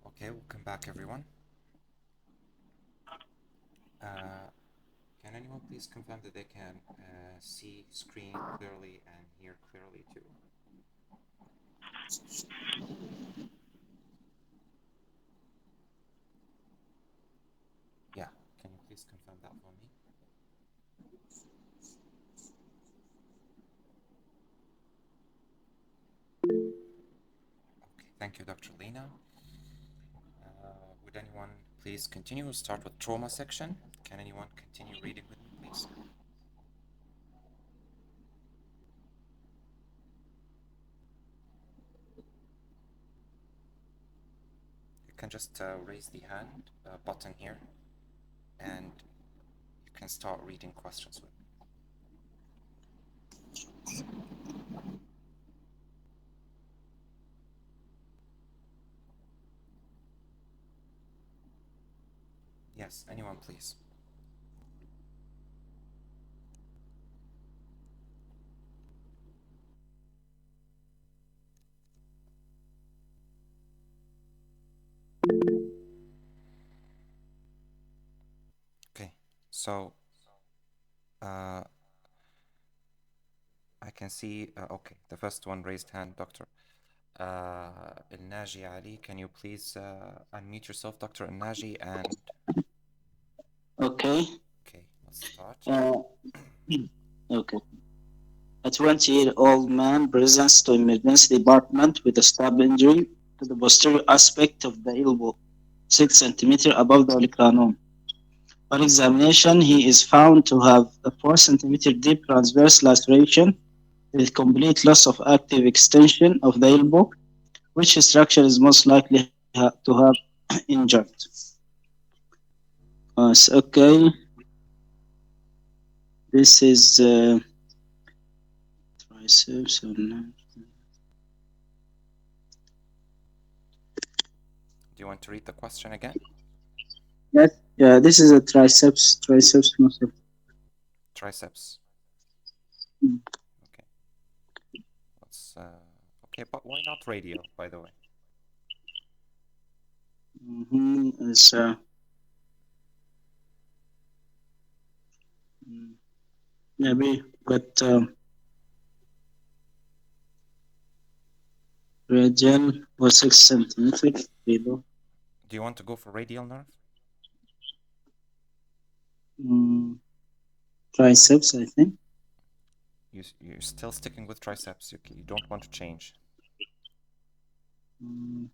Okay, welcome back, everyone. Can anyone please confirm that they can see screen clearly and hear clearly too? Yeah, can you please confirm that for me? Okay, thank you, Dr. Lena. Would anyone please continue? We'll start with trauma section. Can anyone continue reading with me, please? You can just raise the hand button here, and you can start reading questions with me. Yes, anyone, please. Okay, so I can see, okay, the first one raised hand, Dr. Naji Ali. Can you please unmute yourself, Dr. Naji? And Okay. okay, let's start. Okay. A 20-year-old man presents to emergency department with a stab injury to the posterior aspect of the elbow, 6 centimeter above the olecranon. On examination, he is found to have a 4 centimeter deep transverse laceration with complete loss of active extension of the elbow, which structure is most likely to have injured. Okay, this is triceps or not? Do you want to read the question again? Yes, yeah, this is a triceps muscle. Triceps. Mm. Okay. Let's. Okay, but why not radial, by the way? It's maybe, but radial was 6 centimeter below. Do you want to go for radial nerve? Mm, triceps, I think. You're still sticking with triceps. You don't want to change. Mm,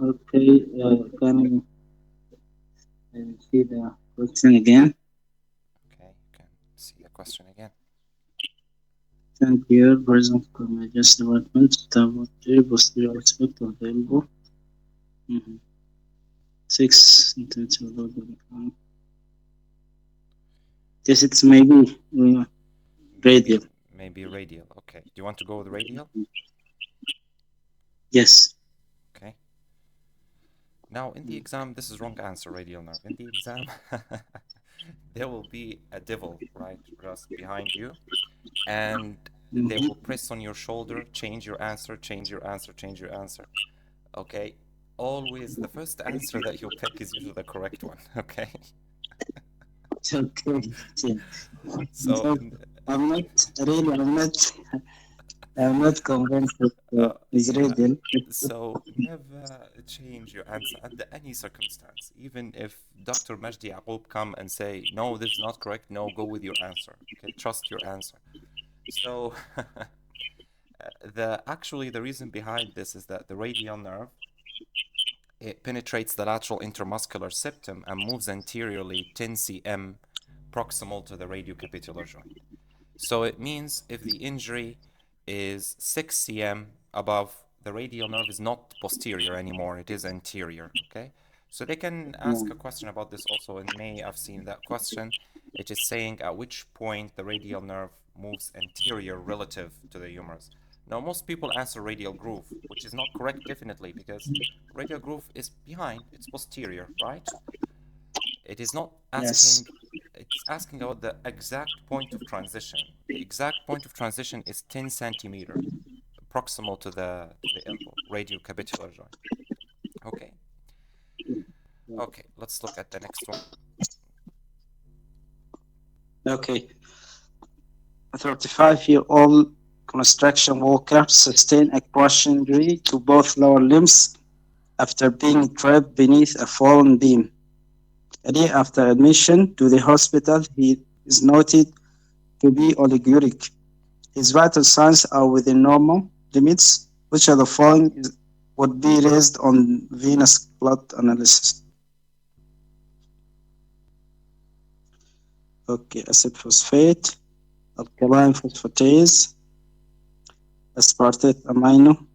okay, can I see the question again? Okay, you can see the question again. Thank you. Present just development, the posterior aspect of the elbow. Mm-hmm. 6 centimeter below the Yes, it's maybe radial. Maybe radial. Okay. Do you want to go with radial? Yes. Okay. Now, in the exam, this is wrong answer, radial nerve. In the exam, there will be a devil, right, just behind you, and they Mm-hmm. will press on your shoulder, change your answer, change your answer, change your answer. Okay? Always the first answer that you'll pick is usually the correct one. Okay? Okay. So, So I'm not really, I'm not convinced that it's yeah. radial. So never change your answer under any circumstance. Even if Dr. Majdi Yaqub come and say, no, this is not correct, no, go with your answer. Okay, trust your answer. So the reason behind this is that the radial nerve, it penetrates the lateral intermuscular septum and moves anteriorly 10 cm proximal to the radiocapitular joint. So it means if the injury is 6 cm above, the radial nerve is not posterior anymore, it is anterior, okay? So they can Yeah. ask a question about this also in May. I've seen that question. It is saying at which point the radial nerve moves anterior relative to the humerus. Now, most people answer radial groove, which is not correct definitely because radial groove is behind, it's posterior, right? It is not Yes. asking, it's asking about the exact point of transition. The exact point of transition is 10 centimeter proximal to the elbow, radiocapitular joint. Okay. Okay, let's look at the next one. Okay. A 35-year-old construction worker sustained a crush injury to both lower limbs after being trapped beneath a fallen beam. A day after admission to the hospital, he is noted to be oliguric. His vital signs are within normal limits, which are the following would be raised on venous blood analysis. Okay, acid phosphate, alkaline phosphatase, aspartate amino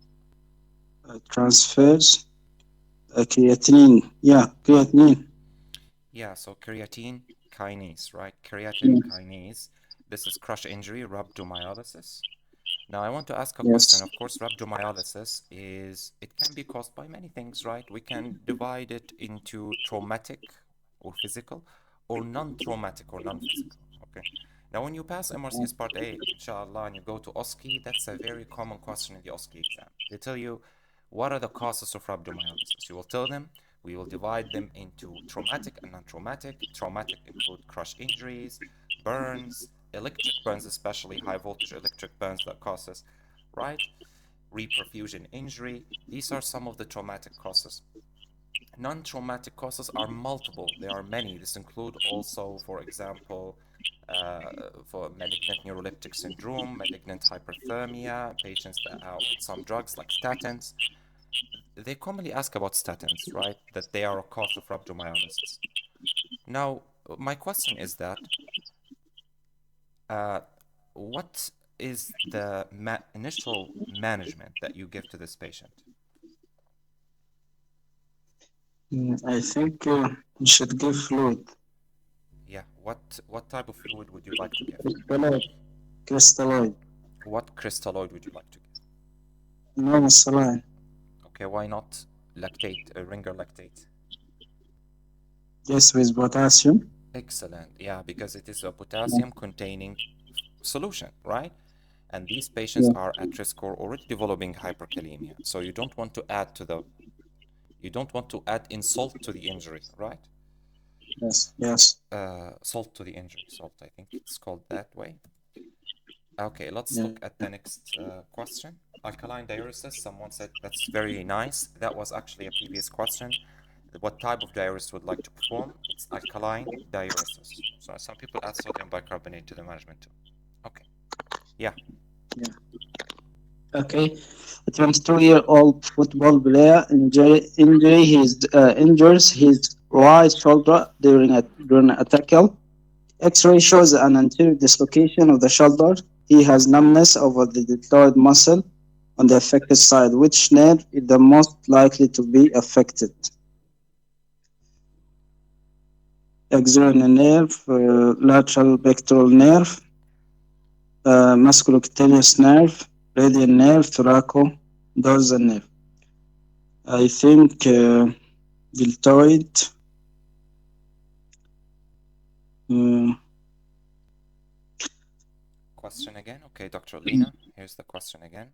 transfers, creatinine. Yeah, creatinine. Yeah, so creatine kinase, right? Creatine kinase. This is crush injury, rhabdomyolysis. Now, I want to ask a question. Yes. Of course, rhabdomyolysis it can be caused by many things, right? We can divide it into traumatic or physical, or non-traumatic or non-physical, okay? Now, when you pass MRCS Part A, inshallah, and you go to OSCE, that's a very common question in the OSCE exam. They tell you, what are the causes of rhabdomyolysis? You will tell them, we will divide them into traumatic and non-traumatic. Traumatic include crush injuries, burns, electric burns, especially high voltage electric burns that causes, right? Reperfusion injury. These are some of the traumatic causes. Non-traumatic causes are multiple. There are many. This include also, for example, for malignant neuroleptic syndrome, malignant hyperthermia, patients that are on some drugs like statins. They commonly ask about statins, right? That they are a cause of rhabdomyolysis. Now, my question is that what is the initial management that you give to this patient? I think you should give fluid. Yeah, what type of fluid would you like to give? Crystalloid. What crystalloid would you like to give? Normal saline. Okay, why not lactate, ringer lactate? Yes, with potassium. Excellent. Yeah, because it is a potassium containing solution, right? And these patients are at risk or already developing hyperkalemia. So you don't want to add insult to the injury, right? Yes, yes. Salt to the injury. Salt, I think it's called that way. Okay, let's Yeah. look at the next question. Alkaline diuresis, someone said that's very nice. That was actually a previous question. What type of diuresis would like to perform? It's alkaline diuresis. So some people add sodium bicarbonate to the management too. Okay. Yeah. Okay. A 22-year-old football player injures his right shoulder during a tackle. X-ray shows an anterior dislocation of the shoulder. He has numbness over the deltoid muscle on the affected side. Which nerve is the most likely to be affected? Axillary nerve, lateral pectoral nerve, musculocutaneous nerve, radial nerve, thoracodorsal nerve. I think deltoid. Question again. Okay, Dr. Lena, here's the question again.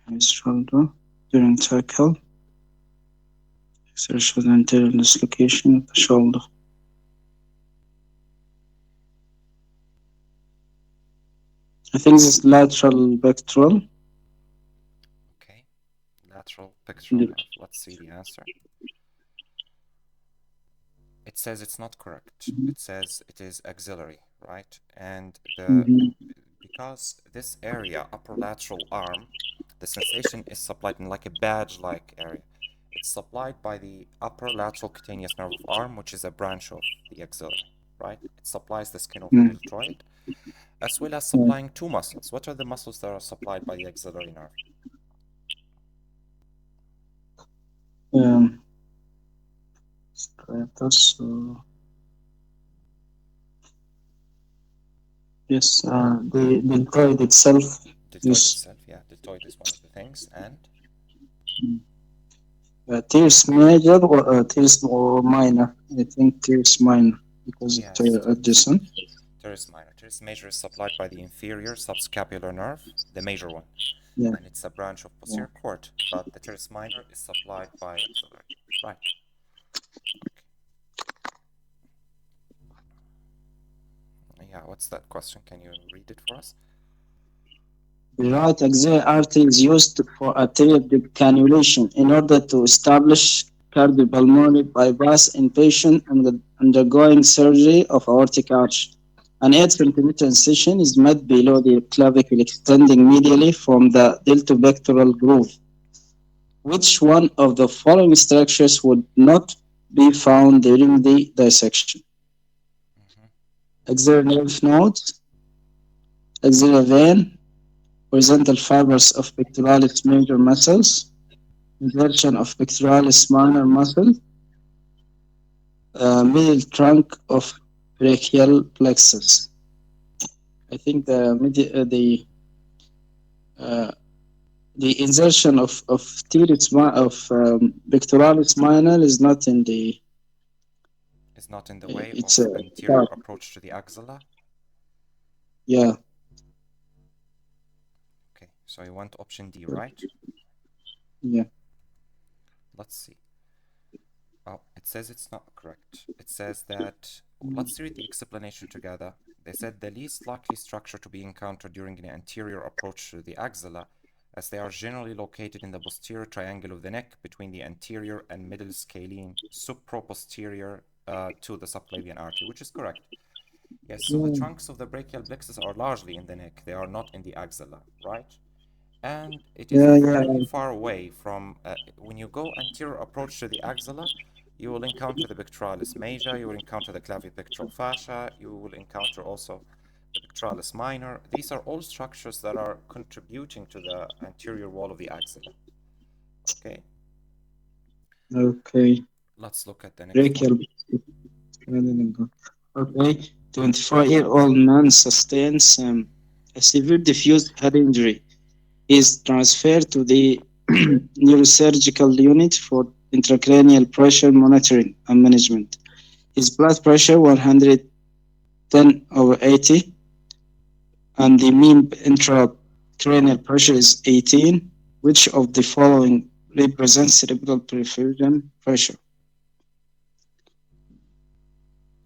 His shoulder during tackle. Exertion anterior dislocation of the shoulder. I think this is lateral pectoral. Okay, lateral pectoral nerve. Let's see the answer. It says it's not correct. It says it is axillary, right? And because this area, upper lateral arm, the sensation is supplied in like a badge-like area. It's supplied by the upper lateral cutaneous nerve of arm, which is a branch of the axillary, right? It supplies the skin of the deltoid, as well as supplying two muscles. What are the muscles that are supplied by the axillary nerve? Yes, the deltoid itself. Deltoid itself, yeah. Deltoid is one of the things, and teres major or teres or minor. I think teres minor because yeah, it's adjacent. teres minor. teres major is supplied by the inferior subscapular nerve, the major one, Yeah. and it's a branch of posterior cord, but the teres minor is supplied by axillary. Right. Okay. Yeah, what's that question? Can you read it for us? The right axillary artery is used for arterial decannulation in order to establish cardiopulmonary bypass in patients undergoing surgery of aortic arch. An 8 centimeter incision is made below the clavicle, extending medially from the deltopectoral groove. Which one of the following structures would not be found during the dissection? Axillary lymph nodes, axillary vein, horizontal fibers of pectoralis major muscles, inversion of pectoralis minor muscle, middle trunk of brachial plexus. I think uh, the insertion of pectoralis minor is not in the. Is not in the way It's of anterior approach to the axilla? Yeah. Okay, so you want option D, right? Yeah. Let's see. Oh, it says it's not correct. It says that, let's read the explanation together. They said the least likely structure to be encountered during an anterior approach to the axilla, as they are generally located in the posterior triangle of the neck between the anterior and middle scalene supraposterior to the subclavian artery, which is correct. Yes, so the trunks of the brachial plexus are largely in the neck. They are not in the axilla, right? And it is very far away from, when you go anterior approach to the axilla, you will encounter the pectoralis major, you will encounter the clavipectoral fascia, you will encounter also the pectoralis minor. These are all structures that are contributing to the anterior wall of the axilla. Okay? Okay. Let's look at the next Brachial. one. Okay. 24-year-old man sustains a severe diffuse head injury. He is transferred to the neurosurgical unit for intracranial pressure monitoring and management. His blood pressure 110/80, and the mean intracranial pressure is 18. Which of the following represents cerebral perfusion pressure?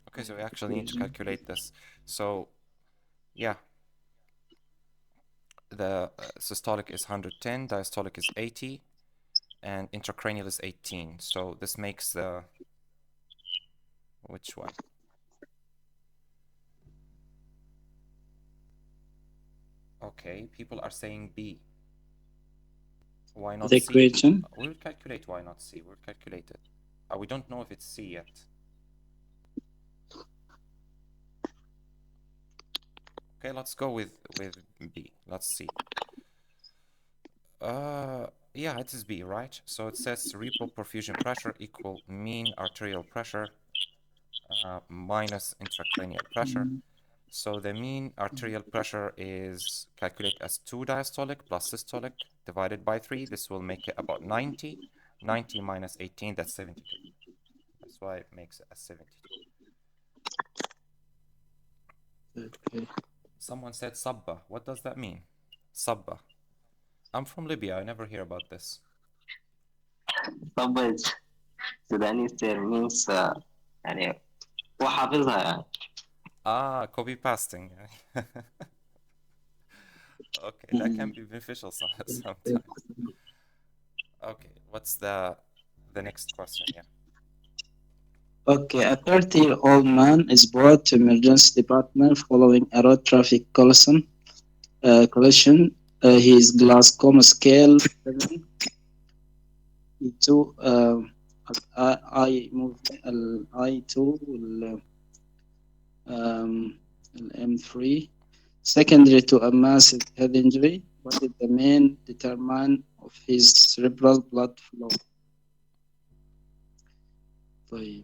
Okay, so we actually need to calculate this. So, yeah, the systolic is 110, diastolic is 80, and intracranial is 18. So this makes the, which one? Okay, people are saying B. Why not The C? equation. We will calculate why not C. We'll calculate it. We don't know if it's C yet. Okay, let's go with B. Let's see. Yeah, it is B, right? So it says cerebral perfusion pressure equal mean arterial pressure minus intracranial pressure. So the mean arterial pressure is calculated as 2 diastolic plus systolic divided by 3. This will make it about 90. 90 minus 18, that's 72. That's why it makes it as 72. Okay. Someone said Sabba. What does that mean? Sabba. I'm from Libya. I never hear about this. طب سوداني ستيل means يعني هو حافظها يعني. Copy pasting. Okay, that can be beneficial sometimes. Okay, what's the next question? Yeah. Okay, a 30-year-old man is brought to emergency department following a road traffic collision. His glaucoma scale 7. E2 I moved I2 M3 secondary to a massive head injury. What is the main determinant of his cerebral blood flow? طيب.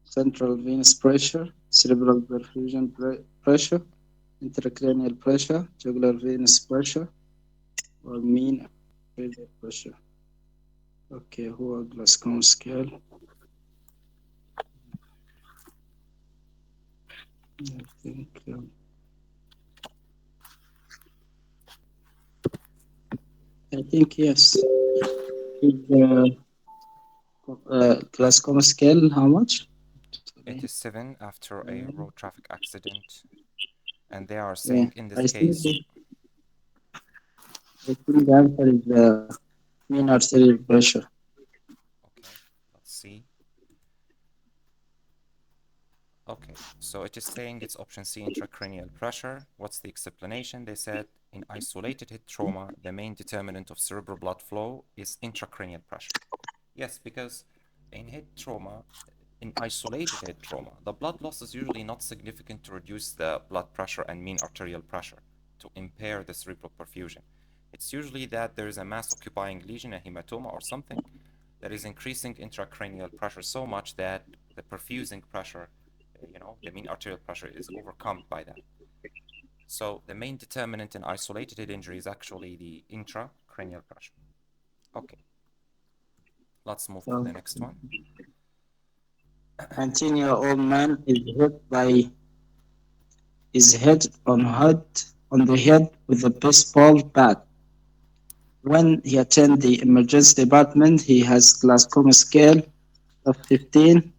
Central venous pressure, cerebral perfusion pressure, intracranial pressure, jugular venous pressure, or mean arterial pressure. Okay, هو glaucoma scale. I think yes. His glaucoma scale, how much? It is 7 after a road traffic accident, and they are Yeah, saying in this case, I think the answer is mean arterial pressure. okay, let's see. Okay, so it is saying it's option C, intracranial pressure. What's the explanation? They said in isolated head trauma, the main determinant of cerebral blood flow is intracranial pressure. Yes, because in head trauma, in isolated head trauma, the blood loss is usually not significant to reduce the blood pressure and mean arterial pressure to impair the cerebral perfusion. It's usually that there is a mass occupying lesion, a hematoma or something, that is increasing intracranial pressure so much that the perfusing pressure, the mean arterial pressure is overcome by that. So the main determinant in isolated head injury is actually the intracranial pressure. Okay, let's move to the next one. 19-year-old man is hit on the head with a baseball bat. When he attends the emergency department, he has glaucoma scale of 15.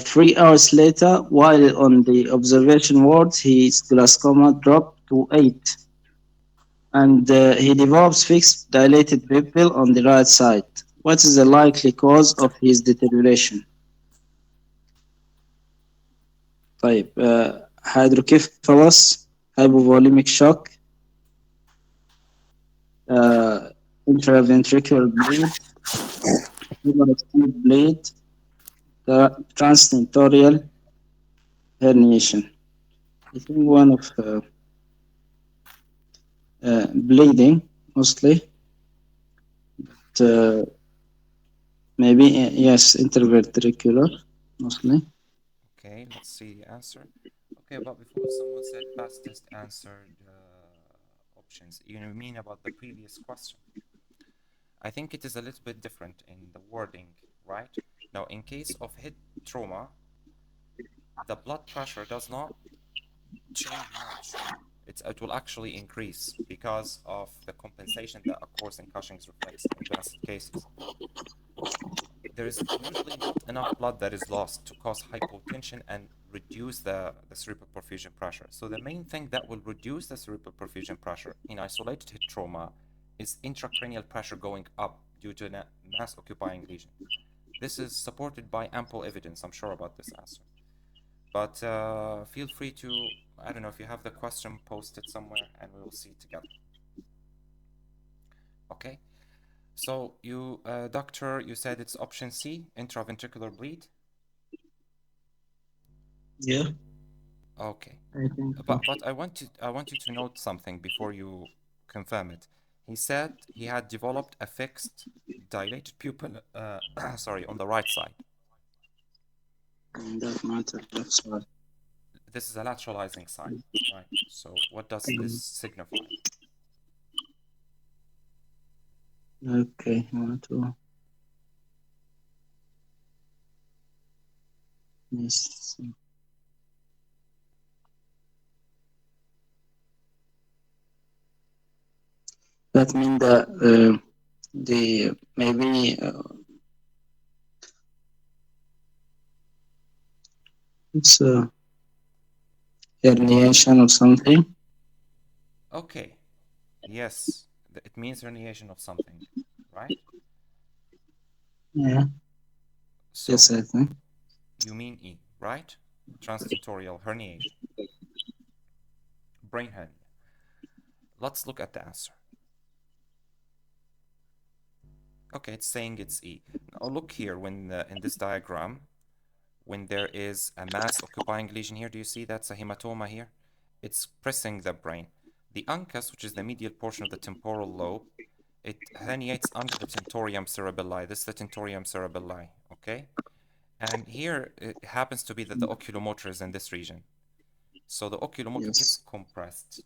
3 hours later, while on the observation ward, his glaucoma dropped to 8, and he develops fixed dilated pupil on the right side. What is the likely cause of his deterioration? طيب hydrocephalus, hypovolemic shock, intraventricular bleed, hemorrhagic bleed, transtentorial herniation. I think one of bleeding mostly, but maybe yes, interventricular mostly. Okay, let's see the answer. Okay, but before someone said fastest answered options, you mean about the previous question? I think it is a little bit different in the wording, right? Now, in case of head trauma, the blood pressure does not change much. It will actually increase because of the compensation that occurs in Cushing's reflex in advanced cases. There is usually not enough blood that is lost to cause hypotension and reduce the cerebral perfusion pressure. So the main thing that will reduce the cerebral perfusion pressure in isolated head trauma is intracranial pressure going up due to a mass occupying lesion. This is supported by ample evidence, I'm sure, about this answer. But feel free to, I don't know if you have the question posted somewhere and we will see it together. Okay. So you, doctor, you said it's option C, intraventricular bleed? Yeah. Okay. I think so. But I want you to note something before you confirm it. He said he had developed a fixed dilated pupil, sorry, on the right side. In that matter, that's why. This is a lateralizing sign, right? So what does this signify? Okay, I want to. Yes. That means that the maybe it's a herniation or something. Okay. Yes, it means herniation of something, right? Yeah. So Yes, I think. you mean E, right? Transtentorial herniation, brain hernia. Let's look at the answer. Okay, it's saying it's E. Now look here when in this diagram, when there is a mass occupying lesion here, do you see that's a hematoma here? It's pressing the brain. The uncus, which is the medial portion of the temporal lobe, it herniates under the tentorium cerebelli. This is the tentorium cerebelli, okay? And here it happens to be that the oculomotor is in this region. So the oculomotor gets Yes. compressed,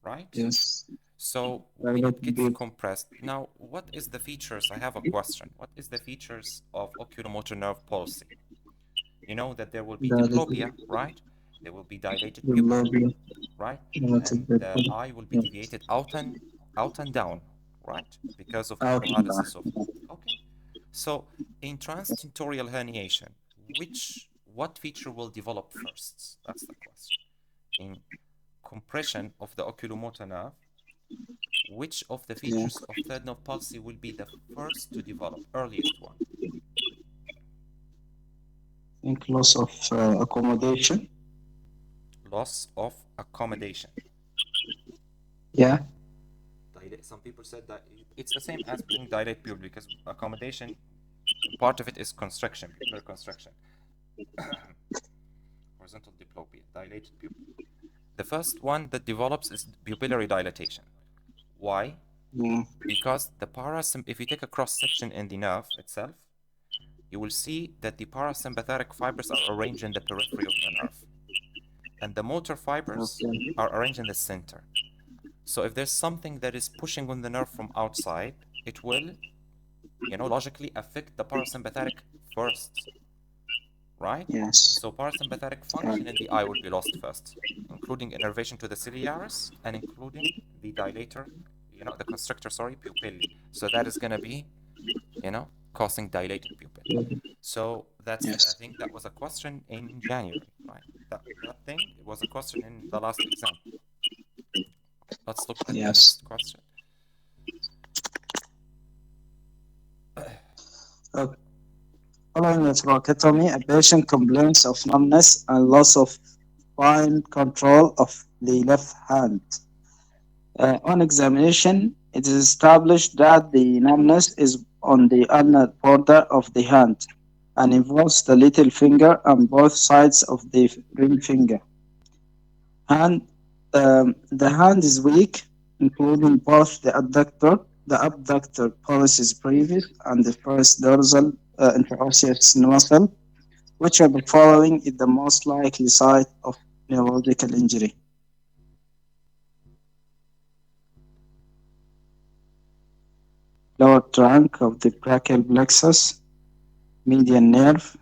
right? Yes. So when it gets compressed, now what is the features? I have a question. What is the features of oculomotor nerve palsy? You know that there will be Dilated diplopia, right? There will be dilated pupil, diplopia, right? dilated And the pupil. eye will be Yes. deviated out and down, right? Because of the Out and down. paralysis of. Okay. So in transtentorial herniation, what feature will develop first? That's the question. In compression of the oculomotor nerve, which of the Yeah. features of third nerve palsy will be the first to develop, earliest one? I think loss of accommodation. Loss of accommodation. Yeah. Some people said that it's the same as being dilated pupil because accommodation, part of it is constriction, pupillary constriction. Horizontal diplopia, dilated pupil. The first one that develops is pupillary dilatation. Why? Yeah. Because if you take a cross section in the nerve itself, you will see that the parasympathetic fibers are arranged in the periphery of the nerve, and the motor fibers Okay. are arranged in the center. So if there's something that is pushing on the nerve from outside, it will, logically affect the parasympathetic first, right? Yes. So parasympathetic function in the eye will be lost first, including innervation to the ciliaris and including the dilator, the constrictor, pupillae. So that is going to be, causing dilated pupil. So that's, I Yes. think that was a question in January, right? That thing, it was a question in the last exam. Let's look at the Yes. next question. Okay. Following thoracotomy, a patient complains of numbness and loss of fine control of the left hand. On examination, it is established that the numbness is on the ulnar border of the hand and involves the little finger and both sides of the ring finger. The hand is weak, including both the abductor pollicis brevis, and the first dorsal interosseous muscle. Which of the following is the most likely site of neurological injury? Lower trunk of the brachial plexus, median nerve,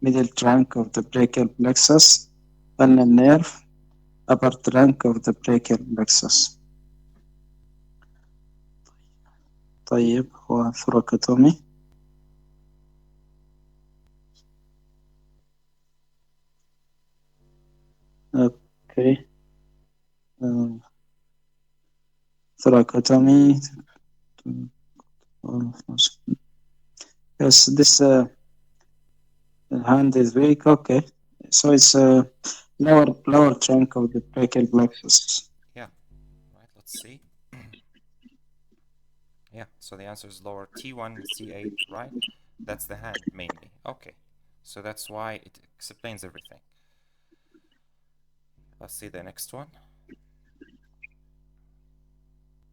middle trunk of the brachial plexus, ulnar nerve, upper trunk of the brachial plexus. طيب هو thoracotomy. Okay. Thoracotomy. Yes, this hand is weak. Okay, so it's lower trunk of the brachial plexus. Yeah, right, let's see. Yeah, so the answer is lower T1, C8, right? That's the hand mainly. Okay, so that's why it explains everything. Let's see the next one.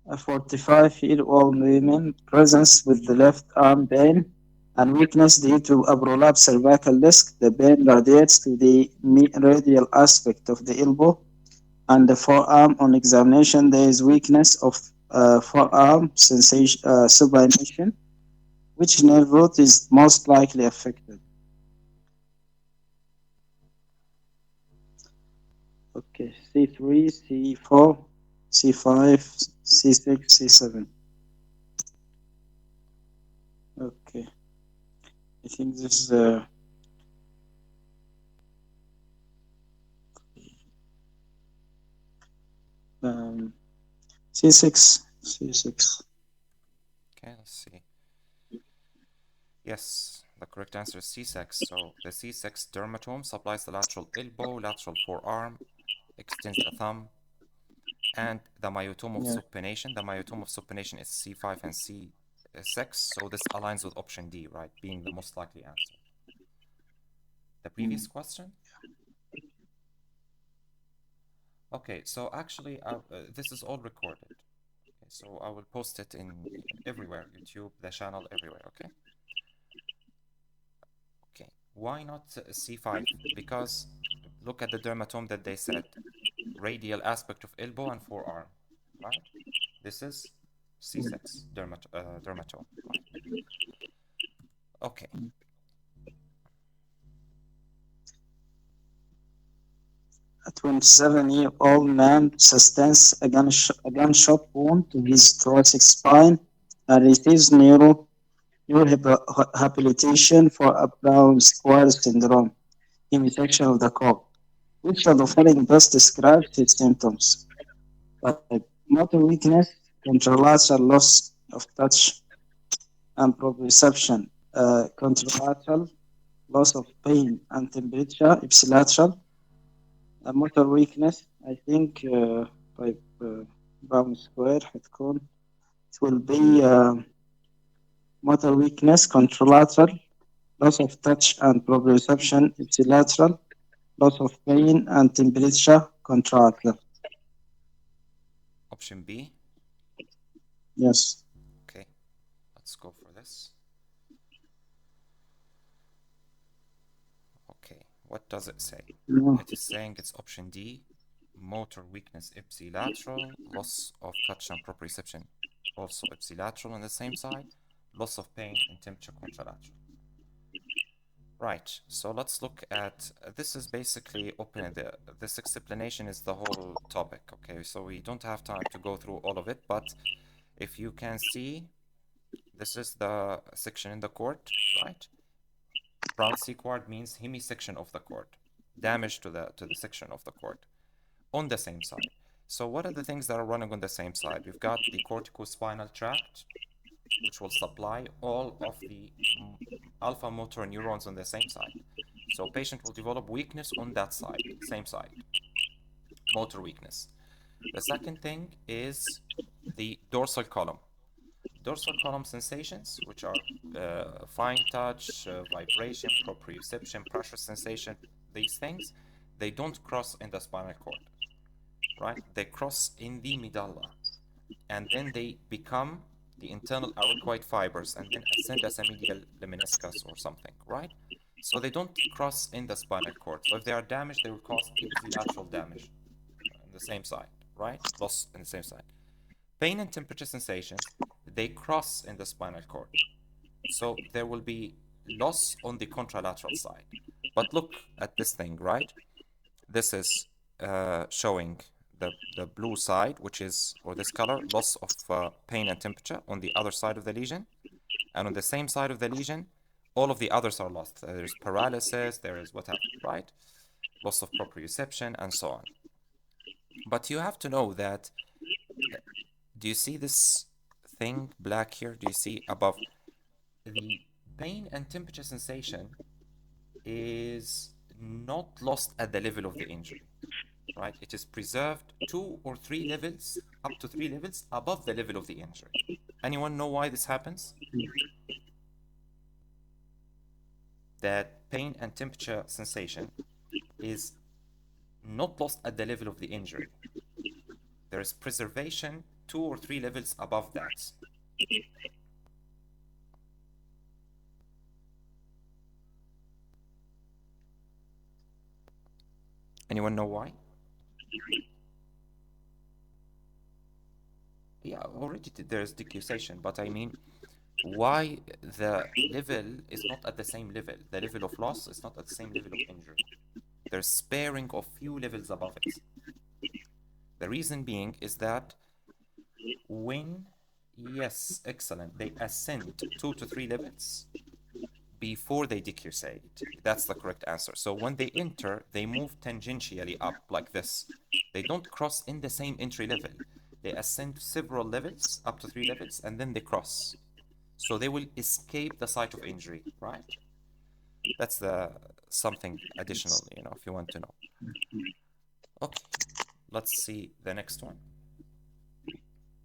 A 45-year-old woman presents with the left arm pain and weakness due to a prolapsed cervical disc. The pain radiates to the radial aspect of the elbow and the forearm. On examination, there is weakness of forearm sensation, supination. Which nerve root is most likely affected? Okay, C3, C4, C5, C6, C7. Okay, I think this is C6. C6. Okay, let's see. Yes, the correct answer is C6. So the C6 dermatome supplies the lateral elbow, lateral forearm, extends the thumb, and the myotome of Yeah. supination. The myotome of supination is C5 and C6, so this aligns with option D, right, being the most likely answer. The previous question? Okay, so actually, this is all recorded. Okay, so I will post it in everywhere, YouTube, the channel, everywhere, okay? Okay, why not C5? Because look at the dermatome that they said, radial aspect of elbow and forearm, right? This is C6 dermatome, right? Okay. A 27-year-old man sustains a gunshot wound to his thoracic spine and receives neurohabilitation for a Brown-Sequard syndrome, hemisection of the core. Which of the following best describes his symptoms? Like motor weakness, contralateral loss of touch and proprioception, contralateral loss of pain and temperature, ipsilateral, motor weakness. I think by Brown Square هتكون it will be motor weakness, contralateral, loss of touch and proprioception, ipsilateral, loss of pain and temperature, contralateral. Option B. Yes. Okay, let's go for this. Okay, what does it say? Yeah. It is saying it's option D, motor weakness ipsilateral, loss of touch and proprioception also ipsilateral on the same side, loss of pain and temperature contralateral. Right, so let's look at, this is basically this explanation is the whole topic, okay? So we don't have time to go through all of it, but if you can see, this is the section in the cord, right? Brown-Sequard means hemisection of the cord, damage to the section of the cord on the same side. So what are the things that are running on the same side? We've got the corticospinal tract, which will supply all of the alpha motor neurons on the same side. So patient will develop weakness on that side, same side, motor weakness. The second thing is the dorsal column. Dorsal column sensations, which are fine touch, vibration, proprioception, pressure sensation, these things, they don't cross in the spinal cord, right? They cross in the medulla, and then they become the internal auricoid fibers and then ascend as a medial lemniscus or something, right? So they don't cross in the spinal cord. So if they are damaged, they will cause ipsilateral damage on the same side, right? Loss on the same side. Pain and temperature sensations, they cross in the spinal cord. So there will be loss on the contralateral side. But look at this thing, right? This is showing the blue side, which is, or this color, loss of pain and temperature on the other side of the lesion. And on the same side of the lesion, all of the others are lost. There's paralysis, there is whatever, right? Loss of proprioception, and so on. But you have to know that, do you see this thing black here? Do you see above? The pain and temperature sensation is not lost at the level of the injury, right? It is preserved 2 or 3 levels, up to 3 levels above the level of the injury. Anyone know why this happens? That pain and temperature sensation is not lost at the level of the injury. There is preservation 2 or 3 levels above that. Anyone know why? Yeah, already there's decussation, but I mean, why the level is not at the same level? The level of loss is not at the same level of injury. There's sparing of few levels above it. The reason being is that when, yes, excellent, they ascend 2 to 3 levels before they decussate. That's the correct answer. So when they enter, they move tangentially up like this. They don't cross in the same entry level. They ascend several levels, up to 3 levels, and then they cross. So they will escape the site of injury, right? That's the something additional, if you want to know. Okay, let's see the next one.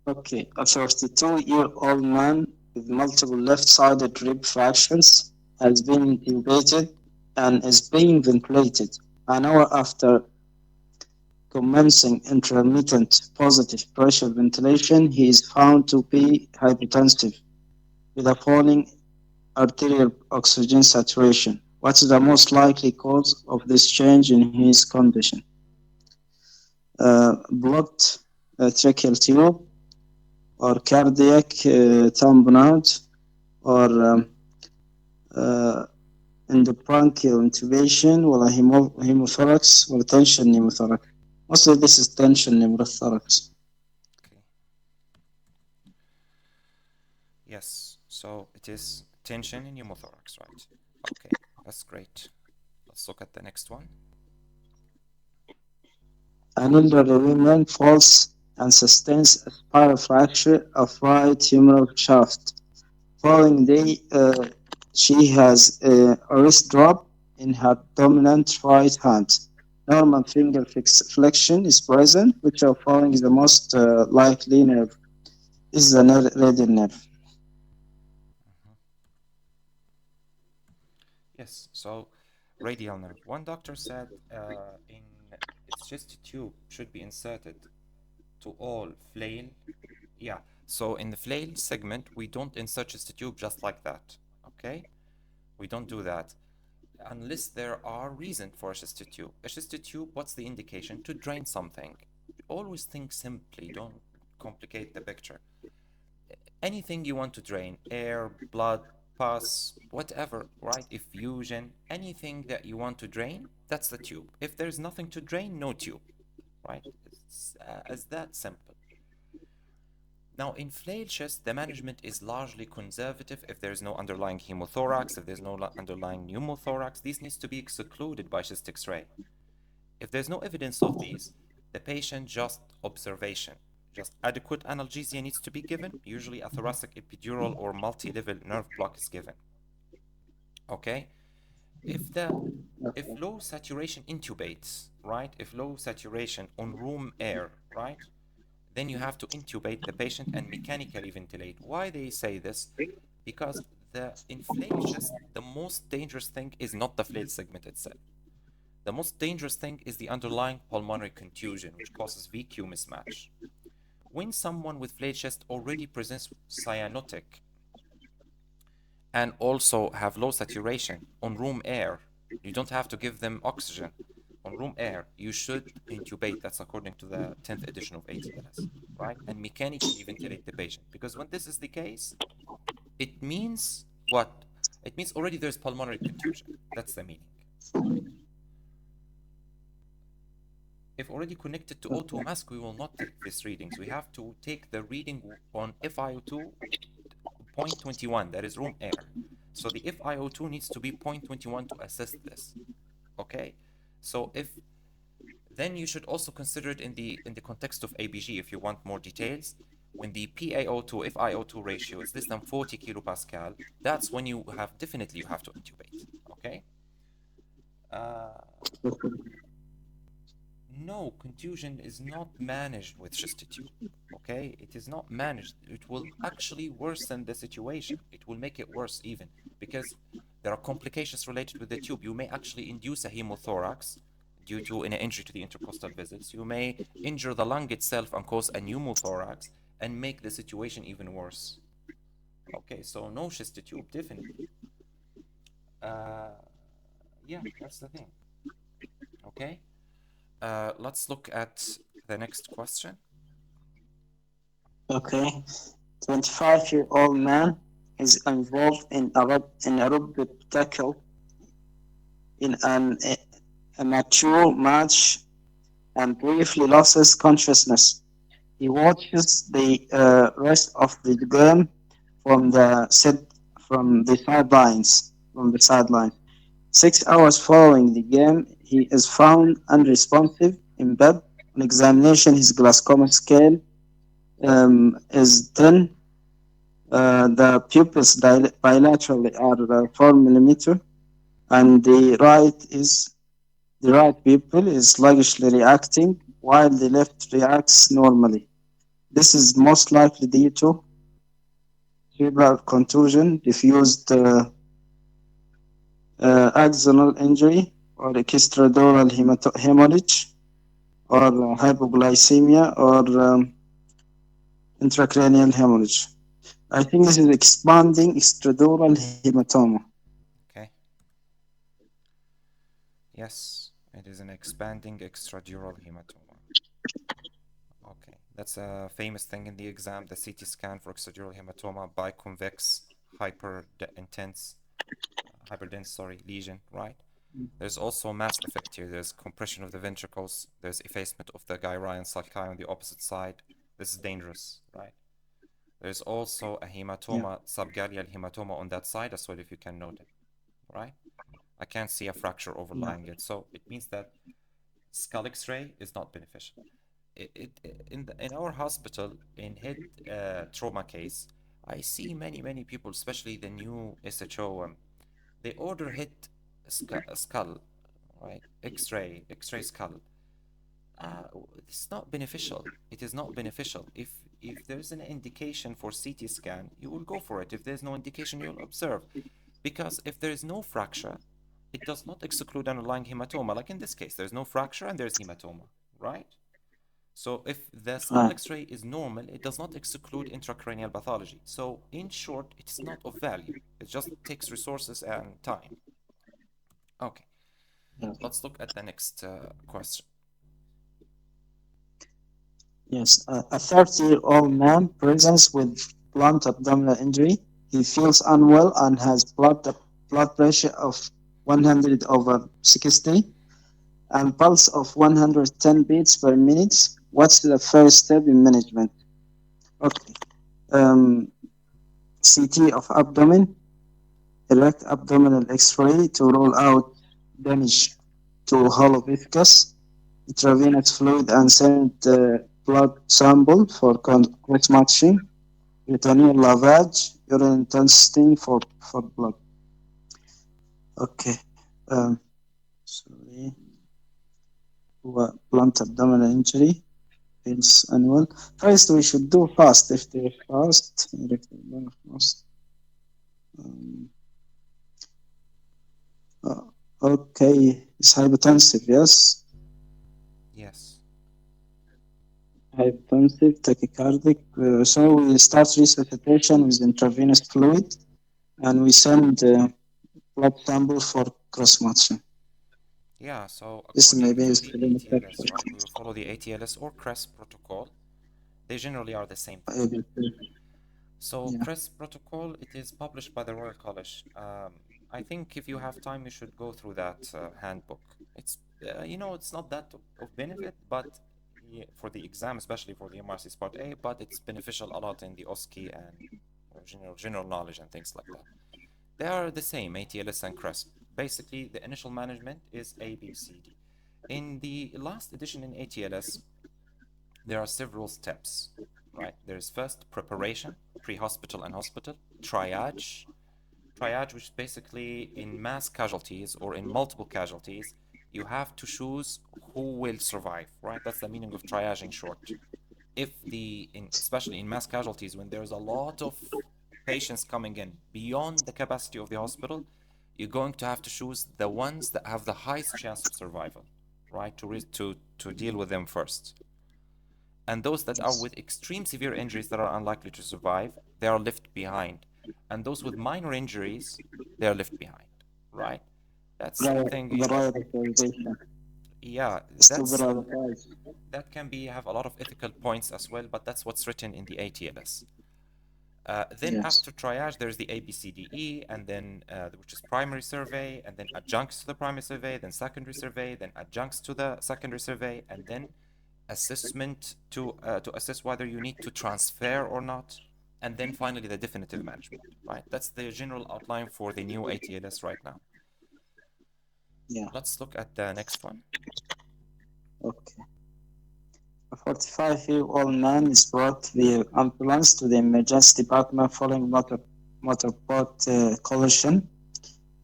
Okay, a 32-year-old man with multiple left-sided rib fractures has been intubated and is being ventilated. An hour after commencing intermittent positive pressure ventilation, he is found to be hypotensive with a falling arterial oxygen saturation. What is the most likely cause of this change in his condition? Blocked tracheal tube, or cardiac tamponade, or endobronchial intubation ولا hemothorax ولا tension pneumothorax. Most of this is tension pneumothorax. Okay. Yes, so it is tension in pneumothorax, right? Okay, that's great. Let's look at the next one. An elderly woman falls and sustains a spiral fracture of right humeral shaft. Following day, she has a wrist drop in her dominant right hand. Normal finger flexion is present, which are following is the most likely nerve. This is the radial nerve. Yes, so radial nerve. One doctor said in its chest tube should be inserted to all flail. Yeah, so in the flail segment, we don't insert chest tube just like that, okay? We don't do that unless there are reason for a chest tube. A chest tube, what's the indication? To drain something. Always think simply, don't complicate the picture. Anything you want to drain, air, blood, pus, whatever, right? Effusion, anything that you want to drain, that's the tube. If there's nothing to drain, no tube, right? It's as that simple. Now, in flail chest, the management is largely conservative. If there's no underlying hemothorax, if there's no underlying pneumothorax, these needs to be excluded by chest X-ray. If there's no evidence of these, the patient just observation. Just adequate analgesia needs to be given. Usually a thoracic epidural or multi-level nerve block is given. Okay? If low saturation intubates, right? If low saturation on room air, right? Then you have to intubate the patient and mechanically ventilate. Why they say this? Because in flail chest, the most dangerous thing is not the flail segment itself. The most dangerous thing is the underlying pulmonary contusion, which causes VQ mismatch. When someone with flail chest already presents cyanotic and also have low saturation on room air, you don't have to give them oxygen. On room air, you should intubate. That's according to the 10th edition of ATLS, right? And mechanically ventilate the patient. Because when this is the case, it means what? It means already there's pulmonary contusion. That's the meaning, right? If already connected to O2 mask, we will not take these readings. We have to take the reading on FiO2 0.21, that is room air. So the FiO2 needs to be 0.21 to assess this, okay? So then you should also consider it in the context of ABG if you want more details. When the PaO2 FiO2 ratio is less than 40 kilopascal, that's when you have to intubate, okay? No, contusion is not managed with chest tube, okay? It is not managed. It will actually worsen the situation. It will make it worse even because there are complications related with the tube. You may actually induce a hemothorax due to an injury to the intercostal vessels. You may injure the lung itself and cause a pneumothorax and make the situation even worse. Okay, so no chest tube, definitely. Yeah, that's the thing. Okay. Let's look at the next question. Okay. 25-year-old man is involved in a rugby tackle in an amateur match and briefly loses consciousness. He watches the rest of the game from the sidelines. 6 hours following the game, he is found unresponsive in bed. On examination, his glaucoma scale is 10. The pupils bilaterally are 4 millimeter, and the right pupil is sluggishly reacting while the left reacts normally. This is most likely due to cerebral contusion, diffused axonal injury, or extradural hemorrhage, or hypoglycemia, or intracranial hemorrhage. I think this is expanding extradural hematoma. Okay. Yes, it is an expanding extradural hematoma. Okay, that's a famous thing in the exam, the CT scan for extradural hematoma, biconvex, hyper intense lesion, right? There's also mass effect here. There's compression of the ventricles. There's effacement of the gyri and sulci on the opposite side. This is dangerous, right? There's also a hematoma, subgaleal hematoma on that side as well, if you can note it, right? I can't see a fracture overlying it. So it means that skull X-ray is not beneficial. In our hospital, in head trauma case, I see many people, especially the new SHO, they order head skull, right? X-ray skull. It's not beneficial. It is not beneficial. If there's an indication for CT scan, you will go for it. If there's no indication, you'll observe. Because if there is no fracture, it does not exclude underlying hematoma. Like in this case, there's no fracture and there's hematoma, right? So if the skull X-ray is normal, it does not exclude intracranial pathology. So in short, it's not of value. It just takes resources and time. Okay, let's look at the next question. Yes, a 30-year-old man presents with blunt abdominal injury. He feels unwell and has blood pressure of 100/60 and pulse of 110 beats per minute. What's the first step in management? Okay. CT of abdomen, erect abdominal X-ray to rule out damage to hollow viscous, intravenous fluid, and send blood sample for cross matching, peritoneal lavage, urine testing for blood. Okay. Sorry. Blunt abdominal injury. Feels unwell. First, we should do fast. If they're fast, okay, it's hypotensive, yes? Yes. Hypotensive, tachycardic. So we start resuscitation with intravenous fluid and we send blood sample for cross-matching. Yeah, so This according maybe to is the clinical. ATLS, right? We will follow the ATLS or CRESS protocol. They generally are the same thing. So Yeah. CRESS protocol, it is published by the Royal College. I think if you have time, you should go through that handbook. It's it's not that of benefit, but for the exam, especially for the MRCS Part A, but it's beneficial a lot in the OSCE and general knowledge and things like that. They are the same, ATLS and CRESP. Basically, the initial management is A, B, C, D. In the last edition in ATLS, there are several steps, right? There's first preparation, pre-hospital and hospital, triage, which is basically in mass casualties or in multiple casualties, you have to choose who will survive, right? That's the meaning of triage in short. Especially in mass casualties, when there's a lot of patients coming in beyond the capacity of the hospital, you're going to have to choose the ones that have the highest chance of survival, right? To deal with them first. And those that are with extreme severe injuries that are unlikely to survive, they are left behind. And those with minor injuries, they are left behind, right? That's something, yeah, that can have a lot of ethical points as well, but that's what's written in the ATLS. Then after triage, there's the ABCDE, and then which is primary survey, and then adjuncts to the primary survey, then secondary survey, then adjuncts to the secondary survey, and then assessment to assess whether you need to transfer or not, and then finally the definitive management. Right? That's the general outline for the new ATLS right now. Yeah. Let's look at the next one. Okay. A 45-year-old man is brought via ambulance to the emergency department following motorboat collision.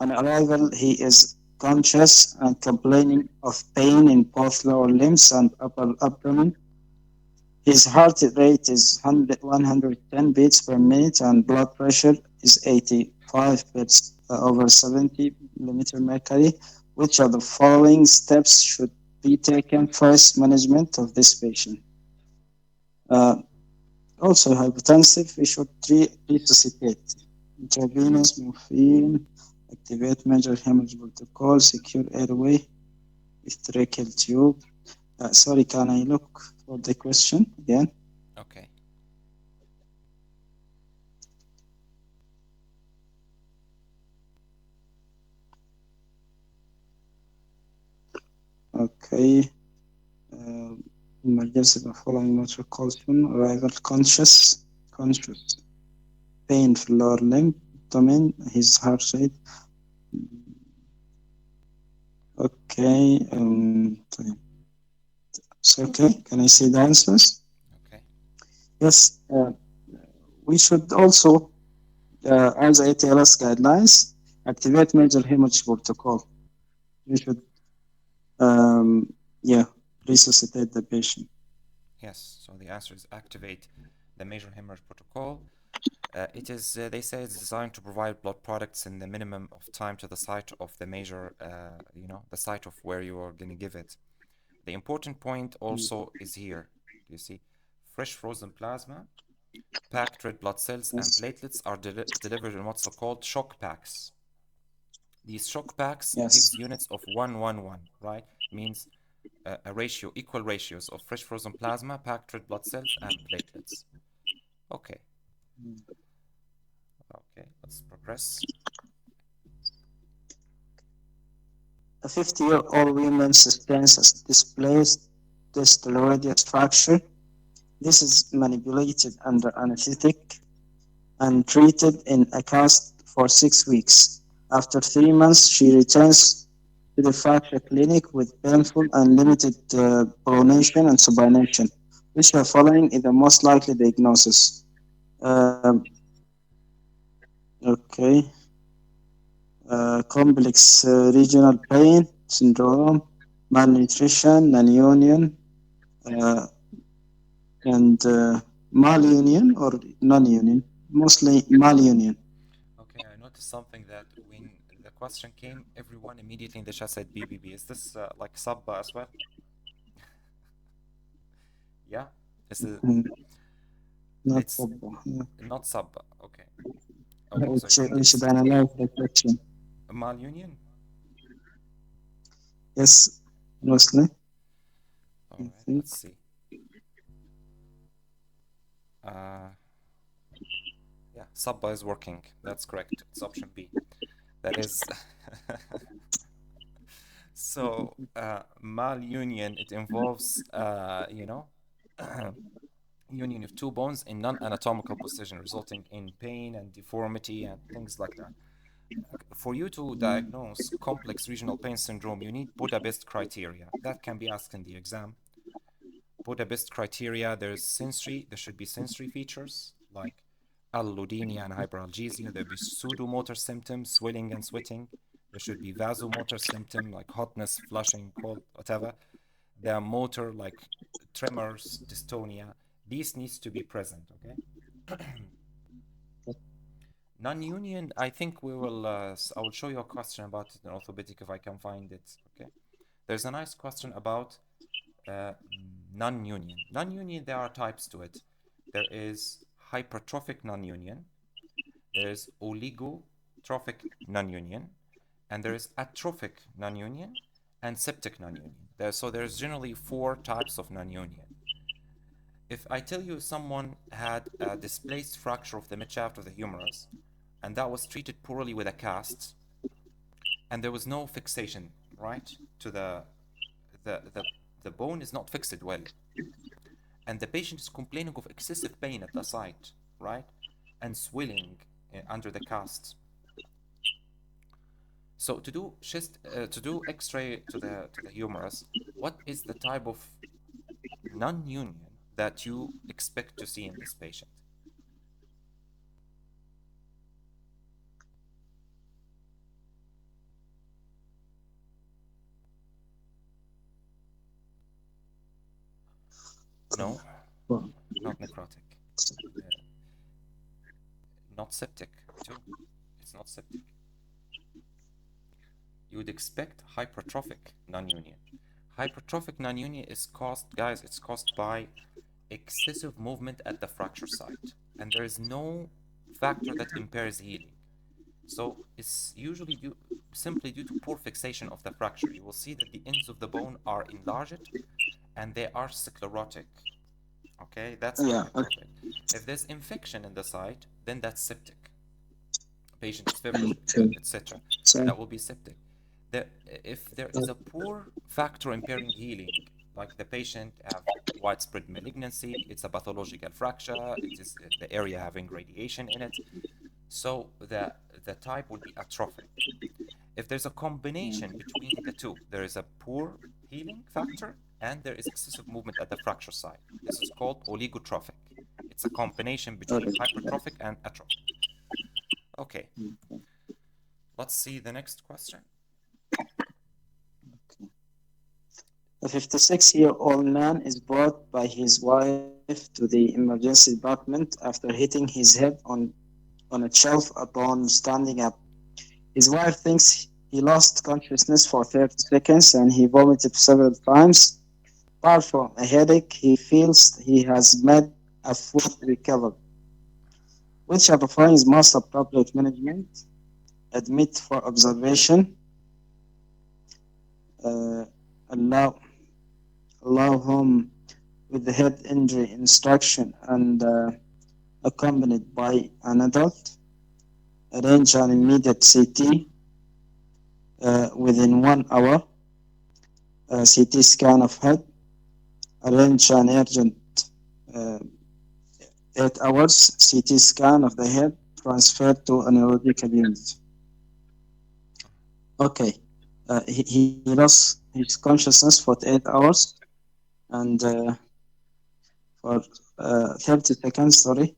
On arrival, he is conscious and complaining of pain in both lower limbs and upper abdomen. His heart rate is 110 beats per minute and blood pressure is 85 beats over 70 millimeter mercury. Which of the following steps should be taken first management of this patient? Also hypotensive, we should resuscitate. Intravenous morphine, activate major hemorrhage protocol, secure airway with tracheal tube. Sorry, can I look for the question again? Okay. Okay. Emergency by following motor caution, arrival conscious, painful lower limb, abdomen, his heart rate. Okay. طيب. It's okay. Can I see the answers? Okay. Yes. We should also, as ATLS guidelines, activate major hemorrhage protocol. We should, um, yeah, resuscitate the patient. Yes. So the answer is activate the major hemorrhage protocol. It is, they say it's designed to provide blood products in the minimum of time to the site of the major, the site of where you are going to give it. The important point also is here. You see, fresh frozen plasma, packed red blood cells, and Yes. platelets are delivered in what's called shock packs. These shock packs Yes. gives units of 1-1-1, right? Means a ratio, equal ratios of fresh frozen plasma, packed red blood cells, and platelets. Okay. Okay, let's progress. A 50-year-old woman sustains a displaced distal radius fracture. This is manipulated under anesthetic and treated in a cast for 6 weeks. After 3 months, she returns to the fracture clinic with painful and limited pronation and supination. Which are following is the most likely diagnosis. Okay. Complex regional pain syndrome, malnutrition, non-union, uh, and malunion or non-union. Mostly malunion. Okay, I noticed something that when the question came, everyone immediately in the chat said BBB. Is this like Sabba as well? Yeah? This is, Not it's Sabba. not Sabba. Okay. Okay, so you think We should it's analyze the question. malunion? Yes, mostly. All I right, think. let's see. Yeah, Sabba is working. That's correct. It's option B. That is. So, malunion, it involves, union of two bones in non-anatomical position, resulting in pain and deformity and things like that. For you to diagnose complex regional pain syndrome, you need Budapest criteria. That can be asked in the exam. Budapest criteria, there should be sensory features like allodynia and hyperalgesia. There'll be pseudomotor symptoms, swelling and sweating. There should be vasomotor symptom like hotness, flushing, cold, whatever. There are motor like tremors, dystonia. These needs to be present, okay? Non-union, I think we will, I will show you a question about it in orthopedic if I can find it, okay? There's a nice question about non-union. Non-union, there are types to it. There is hypertrophic non-union, there is oligotrophic non-union, and there is atrophic non-union and septic non-union. So there's generally 4 types of non-union. If I tell you someone had a displaced fracture of the midshaft of the humerus, and that was treated poorly with a cast, and there was no fixation, right, to the bone is not fixed well, and the patient is complaining of excessive pain at the site, right, and swelling under the cast. So to do X-ray to the humerus, what is the type of non-union that you expect to see in this patient? No, not necrotic. Not septic, too. It's not septic. You would expect hypertrophic non-union. Hypertrophic non-union is caused, guys, it's caused by excessive movement at the fracture site. And there is no factor that impairs healing. So it's usually simply due to poor fixation of the fracture. You will see that the ends of the bone are enlarged and they are sclerotic. Okay, that's Yeah. hypertrophic. If there's infection in the site, then that's septic. Patient is feverish, Okay. etc. So That will be septic. If there is a poor factor impairing healing, like the patient have widespread malignancy, it's a pathological fracture, it is the area having radiation in it, so the type will be atrophic. If there's a combination between the two, there is a poor healing factor and there is excessive movement at the fracture site. This is called oligotrophic. It's a combination between hypertrophic and atrophic. Okay, let's see the next question. A 56-year-old man is brought by his wife to the emergency department after hitting his head on a shelf upon standing up. His wife thinks he lost consciousness for 30 seconds and he vomited several times. Apart from a headache, he feels he has made a full recovery. Which of the following is most appropriate management? Admit for observation, uh, allow him with the head injury instruction and accompanied by an adult, arrange an immediate CT within 1 hour, CT scan of head, arrange an urgent uh, 8 hours CT scan of the head, transferred to a neurological unit. Okay, he lost his consciousness for 8 hours and for 30 seconds, sorry,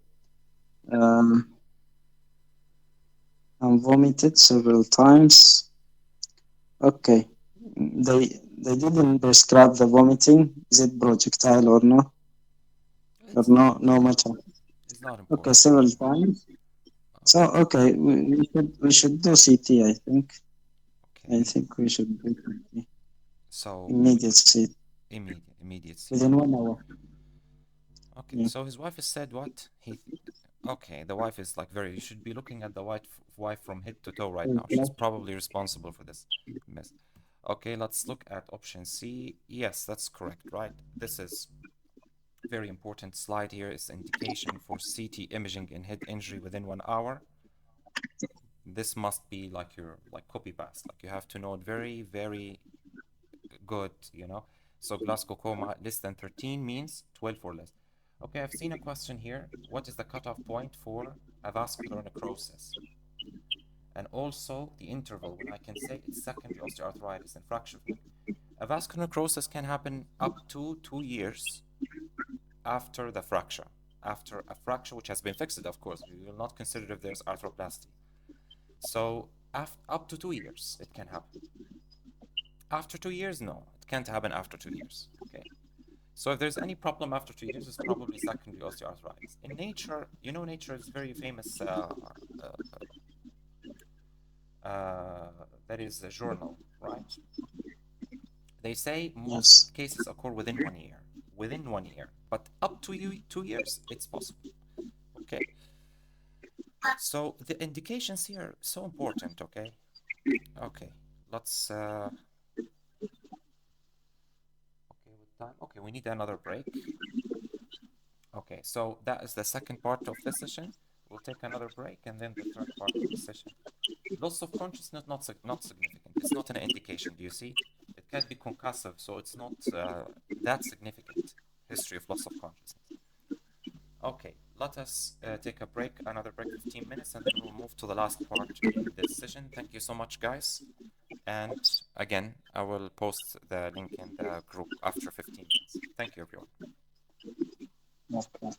um, and vomited several times. Okay, they didn't prescribe the vomiting. Is it projectile or no? Or no matter. It's not Okay, important. several times. So okay, we should do CT. I think Okay, we should do CT. so Immediate CT immediate within CT. 1 hour. Okay, Yeah. so his wife has said what? Okay, the wife is like very, you should be looking at the wife from head to toe right now. She's probably responsible for this mess. Okay, let's look at option C. Yes, that's correct, right? This is very important slide here. Is indication for CT imaging in head injury within 1 hour. This must be like your copy paste. Like you have to know it very, very good, you know. So Glasgow coma less than 13 means 12 or less. Okay, I've seen a question here. What is the cutoff point for avascular necrosis? And also the interval when I can say it's secondary osteoarthritis and fracture of neck. Avascular necrosis can happen up to 2 years after the fracture. After a fracture which has been fixed, of course. We will not consider if there's arthroplasty. So up to 2 years it can happen. After 2 years, no, it can't happen after 2 years. Okay. So if there's any problem after 2 years, it's probably secondary osteoarthritis. In nature, you know, nature is very famous. That is a journal, right? They say most Yes. cases occur within 1 year. Within 1 year, but up to 2 years, it's possible. Okay. So the indications here are so important. Okay. Okay. Let's. Okay, with time. Okay, we need another break. Okay, so that is the second part of the session. We'll take another break and then the third part of the session. Loss of consciousness, not significant. It's not an indication, do you see? It can be concussive, so it's not that significant. History of loss of consciousness. Okay, let us take a break, another break, 15 minutes, and then we'll move to the last part in this session. Thank you so much, guys. And again, I will post the link in the group after 15 minutes. Thank you, everyone. Okay.